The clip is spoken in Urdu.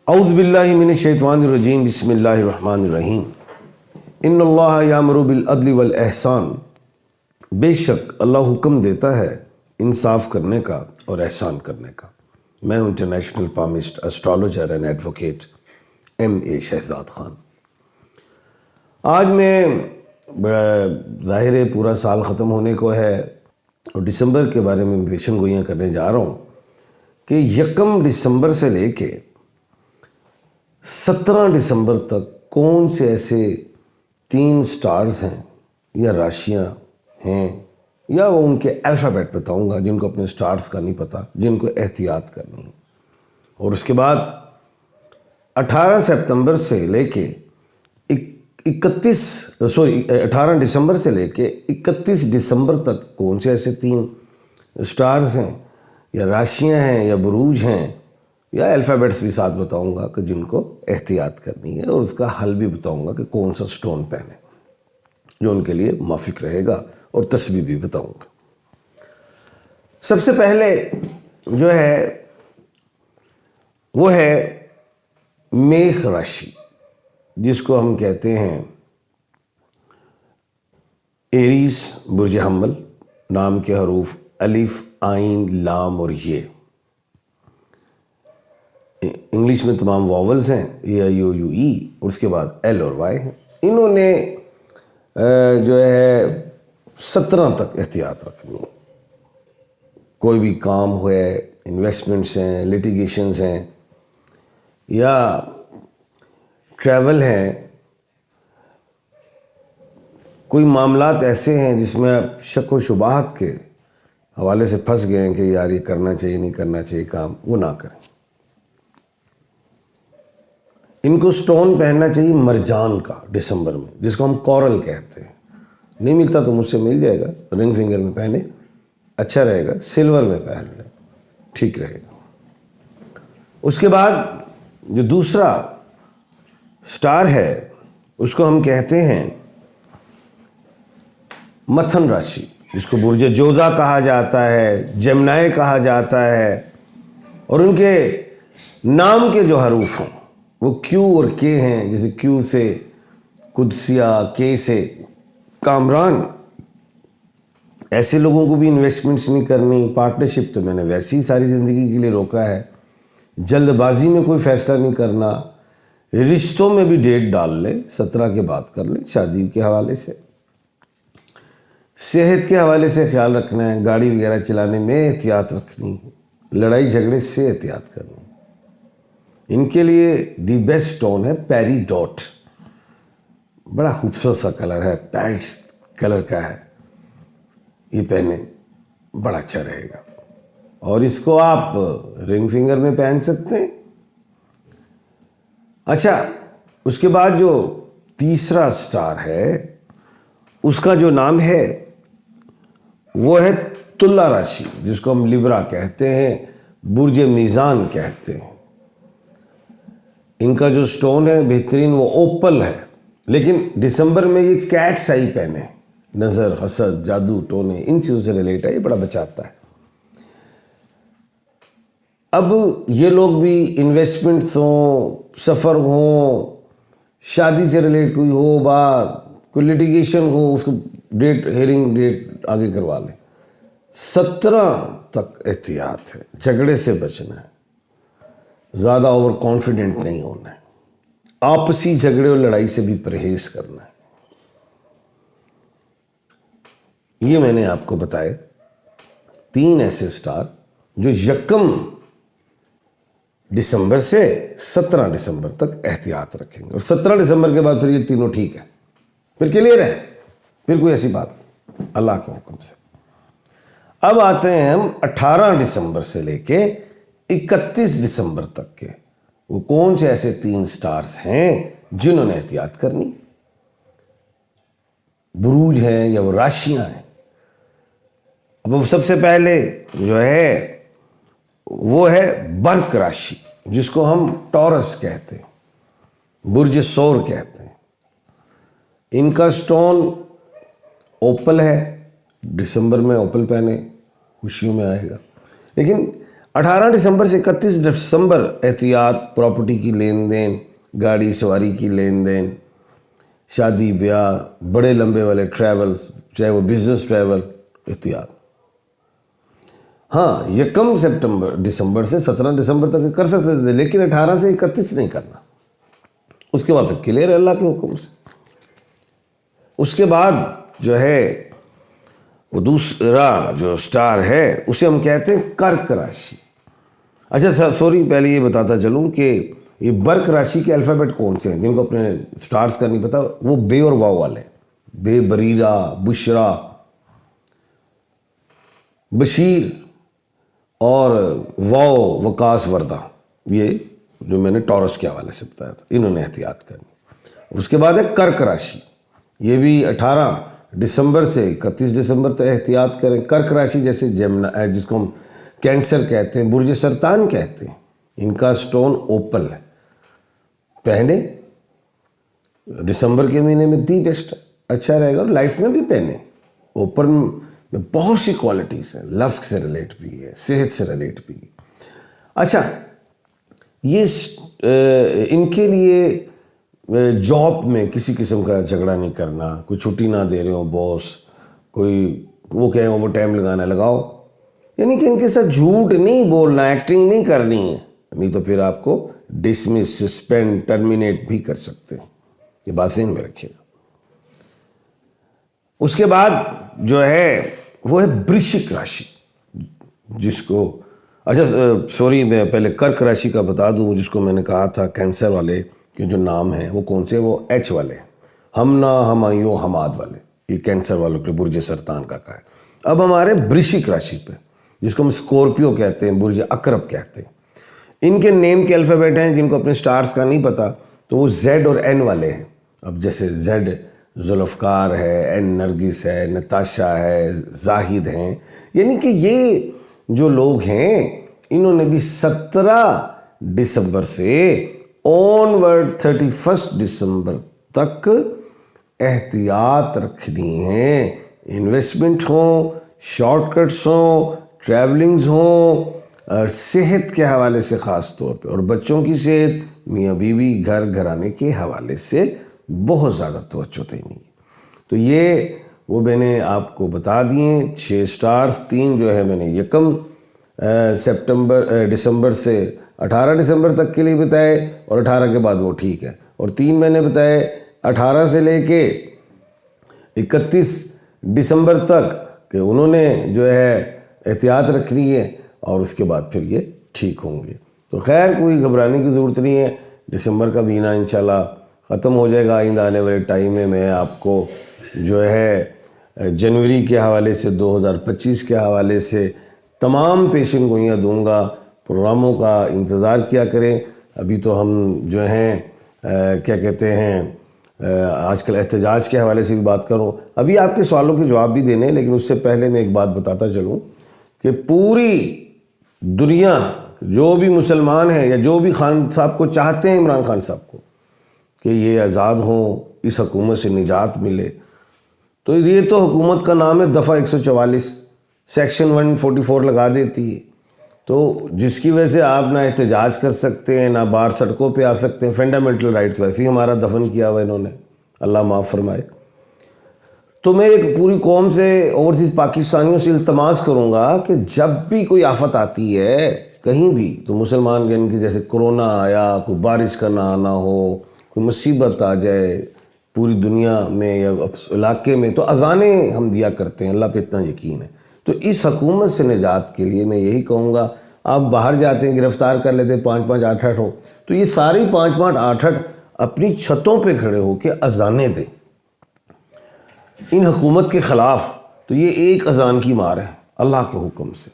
اعوذ باللہ من الشیطان الرجیم بسم اللہ الرحمن الرحیم ان اللہ یامر بالعدل والاحسان، بے شک اللہ حکم دیتا ہے انصاف کرنے کا اور احسان کرنے کا۔ میں ہوں international palmist astrologer and advocate M A. Shahzad Khan. آج میں ظاہر ہے پورا سال ختم ہونے کو ہے اور دسمبر کے بارے میں پیشن گوئیاں کرنے جا رہا ہوں کہ 1 دسمبر سے لے کے 17 دسمبر تک کون سے ایسے 3 سٹارز ہیں یا راشیاں ہیں یا وہ ان کے الفابیٹ بتاؤں گا جن کو اپنے سٹارز کا نہیں پتہ، جن کو احتیاط کرنی ہے۔ اور اس کے بعد 18 سپتمبر سے لے کے 18 دسمبر سے لے کے 31 دسمبر تک کون سے ایسے 3 سٹارز ہیں یا راشیاں ہیں یا بروج ہیں یا الفابیٹس بھی ساتھ بتاؤں گا کہ جن کو احتیاط کرنی ہے، اور اس کا حل بھی بتاؤں گا کہ کون سا سٹون پہنے جو ان کے لیے موافق رہے گا، اور تسبیح بھی بتاؤں گا۔ سب سے پہلے جو ہے وہ ہے میخ راشی، جس کو ہم کہتے ہیں ایریز، برج حمل، نام کے حروف الف، عین، لام اور یہ۔ انگلش میں تمام واولز ہیں، اے آئی او یو ای، اور اس کے بعد ایل اور وائی ہیں۔ انہوں نے جو ہے 17 تک احتیاط رکھنی ہے۔ کوئی بھی کام ہوئے، انویسٹمنٹس ہیں، لیٹیگیشنز ہیں یا ٹریول ہیں، کوئی معاملات ایسے ہیں جس میں آپ شک و شبہات کے حوالے سے پھنس گئے ہیں کہ یار یہ کرنا چاہیے نہیں کرنا چاہیے کام، وہ نہ کریں۔ ان کو سٹون پہننا چاہیے مرجان کا دسمبر میں، جس کو ہم کورل کہتے ہیں۔ نہیں ملتا تو مجھ سے مل جائے گا، رنگ فنگر میں پہنے، اچھا رہے گا۔ سلور میں پہن لیں، ٹھیک رہے گا۔ اس کے بعد جو دوسرا سٹار ہے اس کو ہم کہتے ہیں متھن راشی، جس کو برج جوزا کہا جاتا ہے، جمنائے کہا جاتا ہے، اور ان کے نام کے جو حروف ہیں وہ کیو اور کے ہیں، جیسے کیو سے قدسیہ، کے سے کامران۔ ایسے لوگوں کو بھی انویسٹمنٹس نہیں کرنی، پارٹنرشپ تو میں نے ویسے ہی ساری زندگی کے لیے روکا ہے۔ جلد بازی میں کوئی فیصلہ نہیں کرنا، رشتوں میں بھی ڈیٹ ڈال لیں، 17 کے بعد کر لیں، شادی کے حوالے سے۔ صحت کے حوالے سے خیال رکھنا ہے، گاڑی وغیرہ چلانے میں احتیاط رکھنی ہے، لڑائی جھگڑے سے احتیاط کرنی ہے۔ ان کے لیے دی بیسٹ سٹون ہے پیری ڈاٹ، بڑا خوبصورت سا کلر ہے، پیرٹ کلر کا ہے، یہ پہنے بڑا اچھا رہے گا، اور اس کو آپ رنگ فنگر میں پہن سکتے ہیں۔ اچھا، اس کے بعد جو تیسرا سٹار ہے اس کا جو نام ہے وہ ہے تلا راشی، جس کو ہم لیبرا کہتے ہیں، برج میزان کہتے ہیں۔ ان کا جو سٹون ہے بہترین وہ اوپل ہے، لیکن دسمبر میں یہ کیٹس آئی پہنے، نظر، حسد، جادو ٹونے، ان چیزوں سے ریلیٹ ہے، یہ بڑا بچاتا ہے۔ اب یہ لوگ بھی انویسٹمنٹس ہوں، سفر ہوں، شادی سے ریلیٹ کوئی ہو بات، کوئی لیٹیگیشن ہو، اس کو ڈیٹ، ہیئرنگ ڈیٹ آگے کروا لیں۔ 17 تک احتیاط ہے، جھگڑے سے بچنا ہے، زیادہ اوور کانفیڈنٹ نہیں ہونا ہے، آپسی جھگڑے اور لڑائی سے بھی پرہیز کرنا ہے۔ یہ میں نے آپ کو بتائے 3 ایسے سٹار جو 1 دسمبر سے 17 دسمبر تک احتیاط رکھیں گے، اور 17 دسمبر کے بعد پھر یہ تینوں ٹھیک ہے، پھر کلیئر ہے، پھر کوئی ایسی بات نہیں، اللہ کے حکم سے۔ اب آتے ہیں ہم 18 دسمبر سے لے کے 31 دسمبر تک کے، وہ کون سے ایسے 3 سٹارز ہیں جنہوں نے احتیاط کرنی، بروج ہیں یا وہ راشیاں ہیں۔ اب وہ سب سے پہلے جو ہے وہ ہے برک راشی، جس کو ہم ٹورس کہتے ہیں، برج سور کہتے ہیں۔ ان کا سٹون اوپل ہے، دسمبر میں اوپل پہنے، خوشیوں میں آئے گا۔ لیکن 18 دسمبر سے 31 دسمبر احتیاط، پراپرٹی کی لین دین، گاڑی سواری کی لین دین، شادی بیاہ، بڑے لمبے والے ٹریولز، چاہے وہ بزنس ٹریول، احتیاط۔ ہاں، 1 دسمبر سے 17 دسمبر تک کر سکتے تھے، لیکن 18 سے 31 نہیں کرنا۔ اس کے بعد پھر کلیئر ہے اللہ کے حکم سے۔ اس کے بعد جو ہے وہ دوسرا جو سٹار ہے اسے ہم کہتے ہیں کرک راشی۔ اچھا سوری، پہلے یہ بتاتا چلوں کہ یہ برک راشی کے الفابیٹ کون سے ہیں جن کو اپنے سٹارز کا نہیں پتا، وہ بے اور واو والے، بے، بریرہ، بشرا، بشیر، اور واو وقاص، وردہ، یہ جو میں نے ٹورس کے حوالے سے بتایا تھا، انہوں نے احتیاط کرنی۔ اس کے بعد ہے کرک راشی، یہ بھی 18 دسمبر سے 31 دسمبر تک احتیاط کریں۔ کرک راشی جیسے جیمنا، جس کو ہم کینسر کہتے ہیں، برج سرطان کہتے ہیں، ان کا سٹون اوپل ہے، پہنے دسمبر کے مہینے میں دی بیسٹ، اچھا رہے گا، اور لائف میں بھی پہنے۔ اوپل میں بہت سی کوالٹیز ہیں، لفظ سے ریلیٹ بھی ہے، صحت سے ریلیٹ بھی ہے۔ اچھا، یہ ان کے لیے جاب میں کسی قسم کا جھگڑا نہیں کرنا، کوئی چھٹی نہ دے رہے ہو باس، کوئی وہ کہیں اوور ٹائم لگانا لگاؤ، یعنی کہ ان کے ساتھ جھوٹ نہیں بولنا، ایکٹنگ نہیں کرنی ہے، نہیں تو پھر آپ کو ڈسمس، سسپینڈ، ٹرمینیٹ بھی کر سکتے ہیں، یہ بات ذہن میں رکھیے گا۔ اس کے بعد جو ہے وہ ہے برشک راشی، جس کو اچھا سوری میں پہلے کرک راشی کا بتا دوں، جس کو میں نے کہا تھا کینسر والے کے جو نام ہیں وہ کون سے، وہ ایچ والے، ہمنا، ہمایوں، حماد والے، یہ کینسر والوں کے برج سرطان کا ہے۔ اب ہمارے برشک راشی پہ، جس کو ہم اسکورپیو کہتے ہیں، برج عقرب کہتے ہیں، ان کے نیم کے الفابیٹ ہیں جن کو اپنے سٹارز کا نہیں پتا، تو وہ زیڈ اور این والے ہیں۔ اب جیسے زیڈ ذوالفقار ہے، این نرگس ہے، نتاشا ہے، زاہد ہیں، یعنی کہ یہ جو لوگ ہیں انہوں نے بھی 17 دسمبر سے آنورڈ 31 دسمبر تک احتیاط رکھنی ہے۔ انویسٹمنٹ ہوں، شارٹ کٹس ہوں، ٹریولنگز ہوں، اور صحت کے حوالے سے خاص طور پہ، اور بچوں کی صحت، میاں بیوی، گھر گھرانے کے حوالے سے بہت زیادہ توجہ دینی ہے۔ تو یہ وہ میں نے آپ کو بتا دیے 6 سٹارز، 3 جو ہے میں نے 1 دسمبر سے 18 دسمبر تک کے لیے بتائے، اور 18 کے بعد وہ ٹھیک ہے، اور 3 میں نے بتائے 18 سے لے کے 31 دسمبر تک کہ انہوں نے جو ہے احتیاط رکھنی ہے، اور اس کے بعد پھر یہ ٹھیک ہوں گے۔ تو خیر کوئی گھبرانے کی ضرورت نہیں ہے، دسمبر کا مہینہ انشاءاللہ ختم ہو جائے گا۔ آئندہ آنے والے ٹائم میں میں آپ کو جو ہے جنوری کے حوالے سے، 2025 کے حوالے سے تمام پیشن گوئیاں دوں گا، پروگراموں کا انتظار کیا کریں۔ ابھی تو ہم جو ہیں کیا کہتے ہیں، آج کل احتجاج کے حوالے سے بھی بات کروں، ابھی آپ کے سوالوں کے جواب بھی دینے، لیکن اس سے پہلے میں ایک بات بتاتا چلوں کہ پوری دنیا جو بھی مسلمان ہیں یا جو بھی خان صاحب کو چاہتے ہیں، عمران خان صاحب کو، کہ یہ آزاد ہوں، اس حکومت سے نجات ملے، تو یہ تو حکومت کا نام ہے دفعہ 144، سیکشن 144 لگا دیتی ہے، تو جس کی وجہ سے آپ نہ احتجاج کر سکتے ہیں، نہ باہر سڑکوں پہ آ سکتے ہیں۔ فنڈامنٹل رائٹس ویسے ہی ہمارا دفن کیا ہوا انہوں نے، اللہ معاف فرمائے۔ تو میں ایک پوری قوم سے، اوورسیز پاکستانیوں سے التماس کروں گا کہ جب بھی کوئی آفت آتی ہے کہیں بھی، تو مسلمان یعنی کہ جیسے کرونا آیا، کوئی بارش کا نہ آنا ہو، کوئی مصیبت آ جائے پوری دنیا میں یا علاقے میں، تو اذانیں ہم دیا کرتے ہیں، اللہ پہ اتنا یقین ہے۔ تو اس حکومت سے نجات کے لیے میں یہی کہوں گا، آپ باہر جاتے ہیں گرفتار کر لیتے ہیں 5-5 8-8 ہو، تو یہ ساری 5-5 8-8 اپنی چھتوں پہ کھڑے ہو کے اذانیں دیں ان حکومت کے خلاف، تو یہ ایک اذان کی مار ہے اللہ کے حکم سے۔